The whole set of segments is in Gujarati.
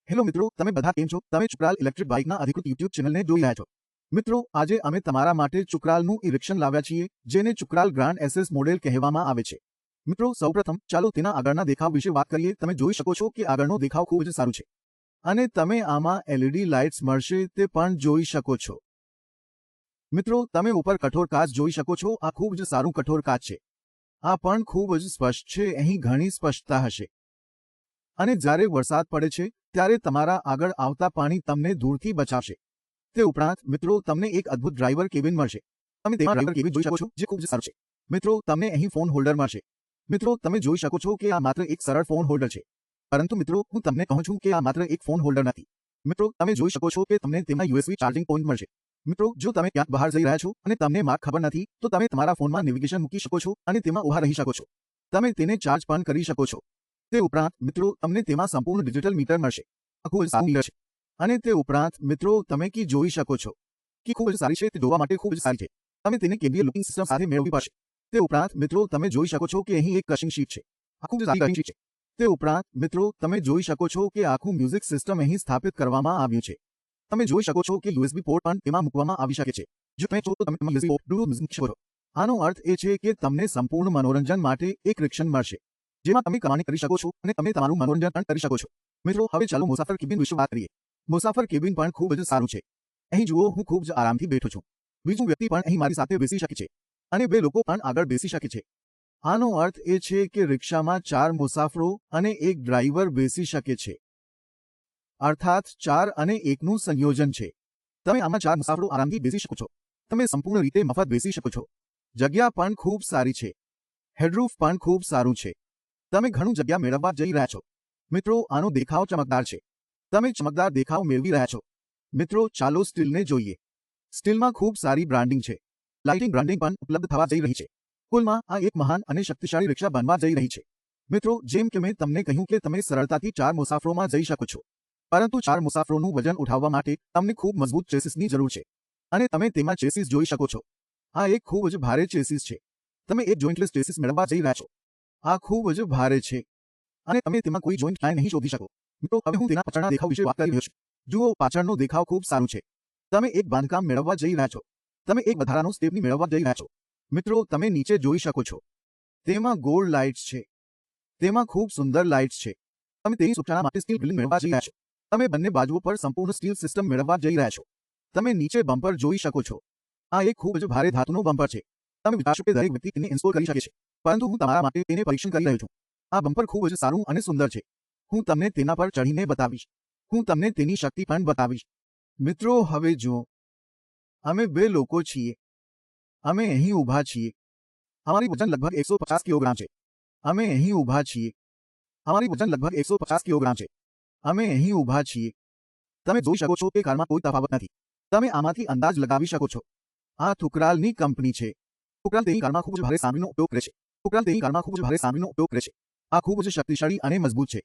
હેલો મિત્રો, તમે બધા કેમ છો? તમે ચુકરાલ ઇલેક્ટ્રિક બાઇકના અધિકૃત યુટ્યુબ ચેનલને જોઈ રહ્યા છો. મિત્રો, આજે અમે તમારા માટે ચુકરાલનું ઇરેક્શન લાવ્યા છીએ, જેને ચુકરાલ ગ્રાન્ડ એસએસ મોડેલ કહેવામાં આવે છે. મિત્રો, સૌપ્રથમ ચાલો તેના આગળના દેખાવ વિશે વાત કરીએ. તમે જોઈ શકો છો કે આગળનો દેખાવ ખૂબ જ સારું છે અને તમે આમાં એલઈડી લાઇટ્સ મળશે તે પણ જોઈ શકો છો. મિત્રો, તમે ઉપર કઠોર કાચ જોઈ શકો છો. આ ખૂબ જ સારું કઠોર કાચ છે. આ પણ ખૂબ જ સ્પષ્ટ છે. અહીં ઘણી સ્પષ્ટતા હશે અને જ્યારે વરસાદ પડે છે ત્યારે તમારા આગળ આવતા પાણી તમને દૂરથી બચાવશે. તે ઉપરાંત મિત્રો, તમને એક અદ્ભુત ડ્રાઈવર કેબિન મળશે. તમે તેમાં ડ્રાઈવર કેબિન જોઈ શકો છો, જે ખૂબ જ સારું છે. મિત્રો, તમને અહીં ફોન હોલ્ડર મળશે. મિત્રો, તમે જોઈ શકો છો કે આ માત્ર એક સરળ ફોન હોલ્ડર છે, પરંતુ મિત્રો, હું તમને કહું છું કે આ માત્ર એક ફોન હોલ્ડર નથી. મિત્રો, તમે જોઈ શકો છો કે તમને તેમાં યુએસબી ચાર્જિંગ પોઈન્ટ મળશે. મિત્રો, જો તમે ક્યાંક બહાર જઈ રહ્યા છો અને તમને માર્ગ ખબર નથી, તો તમે તમારા ફોનમાં નેવિગેશન મૂકી શકો છો અને તેમાં ઊભા રહી શકો છો. તમે તેને ચાર્જ પણ કરી શકો છો. તે ઉપરાંત મિત્રો, તમને તેમાં સંપૂર્ણ ડિજિટલ મીટર મળશે. આ ખૂબ જ સારું મીટર છે. અને તે ઉપરાંત મિત્રો, તમે કી જોઈ શકો છો. કી ખૂબ જ સારી છે. તે જોવા માટે ખૂબ જ સારી છે. તમે તેને કેન્દ્રીય લુકિંગ સિસ્ટમ સાથે મેળવવી પડશે. તે ઉપરાંત મિત્રો, તમે જોઈ શકો છો કે અહીં એક ક્રશિંગ શીટ છે. આ ખૂબ જ સારી ક્રશિંગ શીટ છે. તે ઉપરાંત મિત્રો, તમે જોઈ શકો છો કે આખું મ્યુઝિક સિસ્ટમ અહીં સ્થાપિત કરવામાં આવ્યું છે. તમે જોઈ શકો છો કે યુએસબી પોર્ટ પણ તેમાં મૂકવામાં આવી શકે છે. જો તમે ચાહો તો તમે યુએસબી પોર્ટ બ્લૂટૂથ મ્યુઝિક મૂકી શકો છો. આનો અર્થ એ છે કે તમને સંપૂર્ણ મનોરંજન માટે એક રિક્ષન મળશે, જેમાં તમે કમાણી કરી શકો છો અને તમે તમારું મનોરંજન પણ કરી શકો છો. મિત્રો, હવે ચાલો મુસાફર કેબિન વિશે વાત કરીએ. મુસાફર કેબિન પણ ખૂબ જ સારું છે. અહીં જુઓ, હું ખૂબ જ આરામથી બેઠો છું. બીજું વ્યક્તિ પણ અહીં મારી સાથે બેસી શકે છે અને બે લોકો પણ આગળ બેસી શકે છે. આનો અર્થ એ છે કે રિક્ષામાં 4 મુસાફરો અને એક ડ્રાઈવર બેસી શકે છે, અર્થાત 4 અને 1નું સંયોજન છે. તમે આમાં 4 મુસાફરો આરામથી બેસી શકો છો. તમે સંપૂર્ણ રીતે મફત બેસી શકો છો. જગ્યા પણ ખૂબ સારી છે. હેડરૂફ પણ ખૂબ સારું છે. તમે ઘણું જગ્યા મેળવવા જઈ રહ્યા છો. મિત્રો, આનો દેખાવ ચમકદાર છે. તમે ચમકદાર દેખાવ મેળવી રહ્યા છો. મિત્રો, ચાલો સ્ટીલને જોઈએ. સ્ટીલમાં ખૂબ સારી બ્રાન્ડિંગ છે. લાઇટિંગ બ્રાન્ડિંગ પણ ઉપલબ્ધ થવા જઈ રહી છે. કુલમાં આ એક મહાન અને શક્તિશાળી રિક્ષા બનવા જઈ રહી છે. મિત્રો, જેમ કે મેં તમને કહ્યું કે તમે સરળતાથી 4 મુસાફરોમાં જઈ શકો છો, પરંતુ 4 મુસાફરોનું વજન ઉઠાવવા માટે તમને ખૂબ મજબૂત ચેસિસની જરૂર છે અને તમે તેમાં ચેસિસ જોઈ શકો છો. આ એક ખૂબ જ ભારે ચેસિસ છે. તમે એક જોઈન્ટલેસ ચેસિસ મેળવવા જઈ રહ્યા છો. આ ખૂબ જ ભારે છે અને તમે તેમાં કોઈ જોઈન્ટ ક્યાંય નહીં શોધી શકો. મિત્રો, હવે હું તેના પાછળના દેખાવ વિશે વાત કરી રહ્યો છું. જુઓ, પાછળનો દેખાવ ખૂબ સારું છે. તમે એક બાંધકામ મેળવવા જઈ રહ્યા છો. તમે એક વધારાનો સ્ટેપની મેળવવા જઈ રહ્યા છો. મિત્રો, તમે નીચે જોઈ શકો છો. તેમાં ગોલ્ડ લાઇટ્સ છે. તેમાં ખૂબ સુંદર લાઇટ્સ છે. તમે તેની સુરક્ષા માટે સ્ટીલ ગ્રીલ મેળવવા જઈ રહ્યા છો. તમે બંને બાજુઓ પર સંપૂર્ણ સ્ટીલ સિસ્ટમ મેળવવા જઈ રહ્યા છો. તમે નીચે બમ્પર જોઈ શકો છો. આ એક ખૂબ જ ભારે ધાતુનો બમ્પર છે. તમે વિચારશો કે દરેક વ્યક્તિ તેને ઇન્સ્ટોલ કરી શકે છે, પરંતુ હું તમારા માટે તેને પરીક્ષણ કરી રહ્યો છું. આ બમ્પર ખૂબ જ સારું અને સુંદર છે. હું તમને તેના પર ચઢીને બતાવીશ. હું તમને તેની શક્તિ પણ બતાવીશ. મિત્રો, હવે જુઓ, અમે 2 લોકો છીએ. અમે અહીં ઊભા છીએ. અમારી વજન લગભગ 150 કિલોગ્રામ છે. અમે અહીં ઊભા છીએ. અમારી વજન લગભગ 150 કિલોગ્રામ છે. અમે અહીં ઊભા છીએ. તમે જોઈ શકો છો કે કારમાં કોઈ તફાવત નથી. તમે આમાંથી અંદાજ લગાવી શકો છો. આ ચુકરાલની કંપની છે. ચુકરાલ તેની કારમાં ખૂબ જ ભારે સામગ્રીનો ઉપયોગ કરે છે. ચુકરાલ તેની કારમાં ખૂબ જ ભારે સામગ્રીનો ઉપયોગ કરે છે. આ ખૂબ જ શક્તિશાળી અને મજબૂત છે.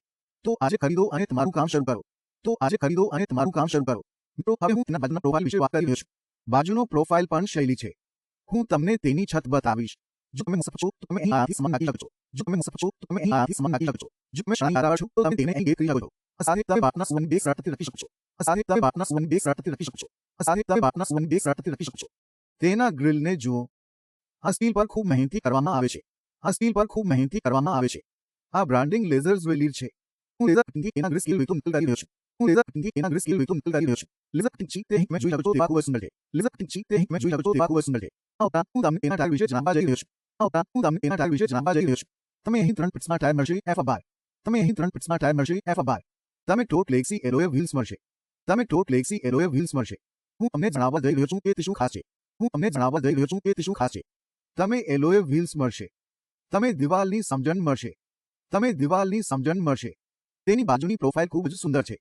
તો આજે ખરીદો અને તમારું કામ શરૂ કરો. તો આજે ખરીદો અને તમારું કામ શરૂ કરો. મિત્રો, હવે હું તેના બાજુના પ્રોફાઇલ વિશે વાત કરી રહ્યો છું. બાજુનો પ્રોફાઇલ પણ શૈલી છે. હું તમને તેની છત બતાવીશ. જો તમે મુસાફર છો તો તમે અહીં આરામથી સામાન નાખી શકો છો. જો તમે મુસાફર છો તો તમે અહીં આરામથી સામાન નાખી શકો છો. જો તમે શાળાની યાત્રા છો તો તમે તેને અહીં ગેટ કરી શકો છો. આ સાથે તમે બાટના સુવર્ણની બેગ સરળતાથી રાખી શકો છો. આ સાથે તમે બાટના સુવર્ણની બેગ સરળતાથી રાખી શકો છો. આ સાથે તમે બાટના સુવર્ણની બેગ સરળતાથી રાખી શકો છો. તેના ગ્રીલને જુઓ. આ સ્ટીલ પર ખૂબ મહેનતથી કરવામાં આવે છે. આ સ્ટીલ પર ખૂબ મહેનતથી કરવામાં આવે છે. આ બ્રાન્ડિંગ લેઝર જ્વેલરી છે. હું લેઝર કટિંગથી તેના ગ્રીલ સ્કેલ વેતો નિકલ કરી રહ્યો છું. હું લેઝર કટિંગથી તેના ગ્રીલ સ્કેલ વેતો નિકલ કરી રહ્યો છું. લેઝર કટિંગ છે તે અહીં તમે જોઈ શકો છો તેવા ખૂબ જ સુંદર છે. લેઝર કટિંગ છે તે અહીં તમે જોઈ શકો છો તેવા ખૂબ જ સુંદર છે. આ ઉપરાંત હું તમને તેના ટાયર વિશે જણાવવા જઈ રહ્યો છું. આ ઉપરાંત હું તમને તેના ટાયર વિશે જણાવવા જઈ રહ્યો છું. તમે અહીં 3 પિટ્સમાં ટાયર મળશે F12. તમે અહીં 3 પિટ્સમાં ટાયર મળશે F12. તમે ટોટ લેક્સી એલોય વ્હીલ્સ મળશે. તમે ટોટ લેક્સી એલોય વ્હીલ્સ મળશે. હું તમને જણાવવા જઈ રહ્યો છું કે તે શું ખાસ છે. હું તમને જણાવવા જઈ રહ્યો છું કે તે શું ખાસ છે. તમે એલોય વ્હીલ્સ મળશે. તમે દિવાલની સમજણ મળશે. તમે દિવાલની સમજણ મળશે. તેની બાજુની પ્રોફાઇલ ખૂબ જ સુંદર છે.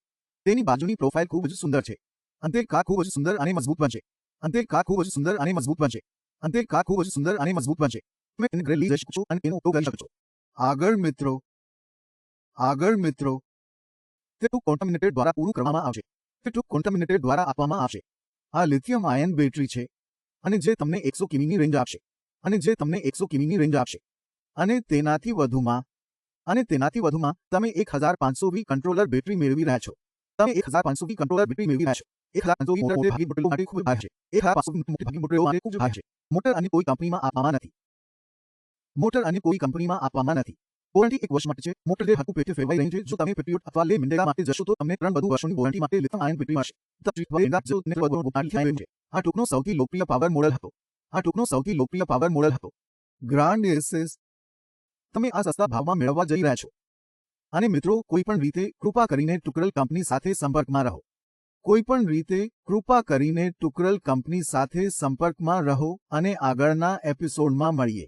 તેની બાજુની પ્રોફાઇલ ખૂબ જ સુંદર છે. અંતે કાર ખૂબ જ સુંદર અને મજબૂત બનશે. અંતે કાર ખૂબ જ સુંદર અને મજબૂત બનશે. અંતે કાર ખૂબ જ સુંદર અને મજબૂત બનશે. તમે તેને ઘરે લઈ જઈ શકો છો અને તેનો ઉપયોગ કરી શકો છો. આગળ મિત્રો, આગળ મિત્રો, તે ટુ કોન્ટામિનેટેડ દ્વારા પૂરું કરવામાં આવશે. તે ટુ કોન્ટામિનેટેડ દ્વારા આપવામાં આવશે. આ લિથિયમ આયન બેટરી છે અને જે તમને 100 કિમીની રેન્જ આપશે. અને જે તમને 100 કિમીની રેન્જ આપશે. અને તેનાથી વધુમાં તમે 1500 વી કંટ્રોલર બેટરી મેળવી રહ્યા છો. તમે 1500 की कंट्रोलर बैटरी મેળવી રહ્યા છો. 1500 की મોટર ભાગી મોટરો માટે ખૂબ ભાગ છે. 1500 की ભાગી મોટરો માટે ખૂબ ભાગ છે. મોટર અને કોઈ કંપનીમાં આપવામાં નથી. મોટર અને કોઈ કંપનીમાં આપવામાં નથી. વોરંટી 1 વર્ષ માટે છે. મોટર જે હકુ પેટે ફેરવાઈ રહી છે. જો તમે પેટ્રિયોટ અથવા લે મિંડેરા માટે જશો તો તમને 3 વધુ વર્ષોની વોરંટી માટે લિથિયમ આયન બેટરી મળશે. આ ટૂંકનો સૌથી લોકપ્રિય પાવર મોડલ હતો. Grand SS. તમે આ સસ્તા ભાવમાં મેળવવા જઈ રહ્યા છો. અને મિત્રો, કોઈપણ રીતે કૃપા કરીને ટુકરલ કંપની સાથે સંપર્કમાં રહો. અને આગળના એપિસોડમાં મળીએ.